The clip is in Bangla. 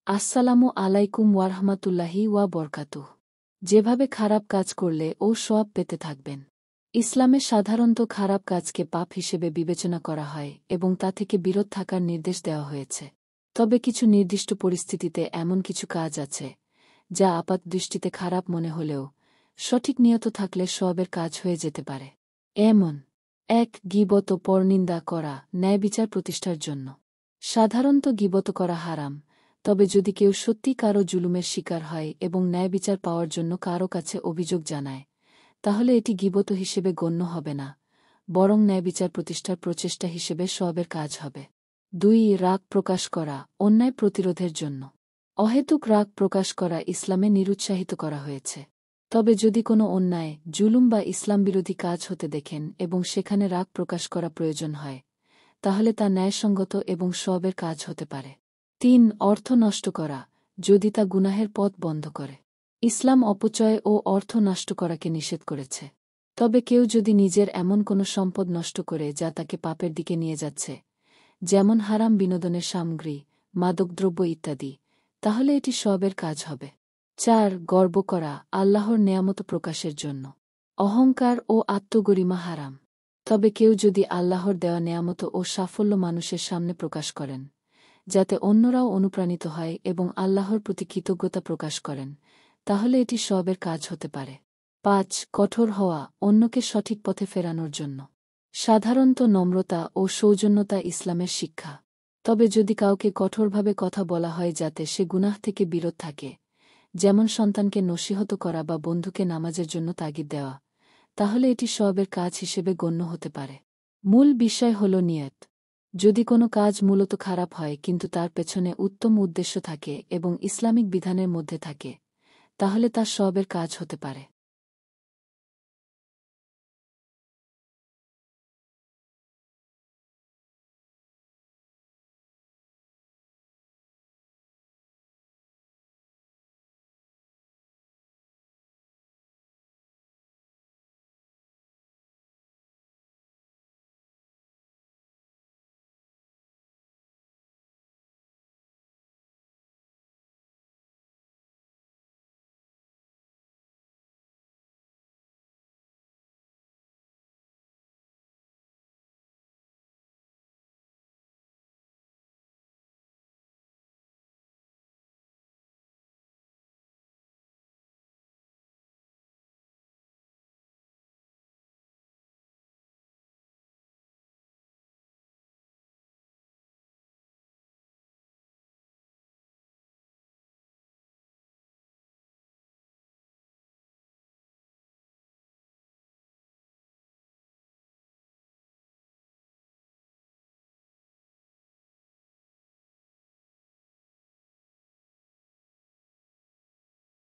আসসালামু আলাইকুম ওয়ারহমাতুল্লাহি ওয়া বরকাতুহ। যেভাবে খারাপ কাজ করলে ও সওয়াব পেতে থাকবেন। ইসলামে সাধারণত খারাপ কাজকে পাপ হিসেবে বিবেচনা করা হয় এবং তা থেকে বিরত থাকার নির্দেশ দেওয়া হয়েছে। তবে কিছু নির্দিষ্ট পরিস্থিতিতে এমন কিছু কাজ আছে যা আপাতদৃষ্টিতে খারাপ মনে হলেও সঠিক নিয়ত থাকলে সওয়াবের কাজ হয়ে যেতে পারে। এমন ১. গীবত ও পরনিন্দা করা, ন্যায়বিচার প্রতিষ্ঠার জন্য। সাধারণত গীবত করা হারাম, তবে যদি কেউ সত্যি কারো জুলুমের শিকার হয় এবং ন্যায়বিচার পাওয়ার জন্য কারো কাছে অভিযোগ জানায়, তাহলে এটি গীবত হিসেবে গণ্য হবে না, বরং ন্যায়বিচার প্রতিষ্ঠার প্রচেষ্টা হিসেবে সওয়াবের কাজ হবে। ২. রাগ প্রকাশ করা, অন্যায় প্রতিরোধের জন্য। অহেতুক রাগ প্রকাশ করা ইসলামে নিরুৎসাহিত করা হয়েছে। তবে যদি কোনো অন্যায়, জুলুম বা ইসলামবিরোধী কাজ হতে দেখেন এবং সেখানে রাগ প্রকাশ করা প্রয়োজন হয়, তাহলে তা ন্যায়সঙ্গত এবং সওয়াবের কাজ হতে পারে। ৩. অর্থ নষ্ট করা, যদি তা গুনাহের পথ বন্ধ করে। ইসলাম অপচয় ও অর্থ নষ্ট করাকে নিষেধ করেছে। তবে কেউ যদি নিজের এমন কোনো সম্পদ নষ্ট করে যা তাকে পাপের দিকে নিয়ে যাচ্ছে, যেমন হারাম বিনোদনের সামগ্রী, মাদকদ্রব্য ইত্যাদি, তাহলে এটি সওয়াবের কাজ হবে। ৪. গর্ব করা, আল্লাহর নেয়ামত প্রকাশের জন্য। অহংকার ও আত্মগরিমা হারাম। তবে কেউ যদি আল্লাহর দেওয়া নেয়ামত ও সাফল্য মানুষের সামনে প্রকাশ করেন, যাতে অন্যরাও অনুপ্রাণিত হয় এবং আল্লাহর প্রতি কৃতজ্ঞতা প্রকাশ করেন, তাহলে এটি সওয়াবের কাজ হতে পারে। ৫. কঠোর হওয়া, অন্যকে সঠিক পথে ফেরানোর জন্য। সাধারণত নম্রতা ও সৌজন্যতা ইসলামের শিক্ষা। তবে যদি কাউকে কঠোরভাবে কথা বলা হয় যাতে সে গুনাহ থেকে বিরত থাকে, যেমন সন্তানকে নসিহত করা বা বন্ধুকে নামাজের জন্য তাগিদ দেওয়া, তাহলে এটি সওয়াবের কাজ হিসেবে গণ্য হতে পারে। মূল বিষয় হল নিয়ত। যদি কোনো কাজ মূলত খারাপ হয় কিন্তু তার পেছনে উত্তম উদ্দেশ্য থাকে এবং ইসলামিক বিধানের মধ্যে থাকে, তাহলে তা সওয়াবের কাজ হতে পারে।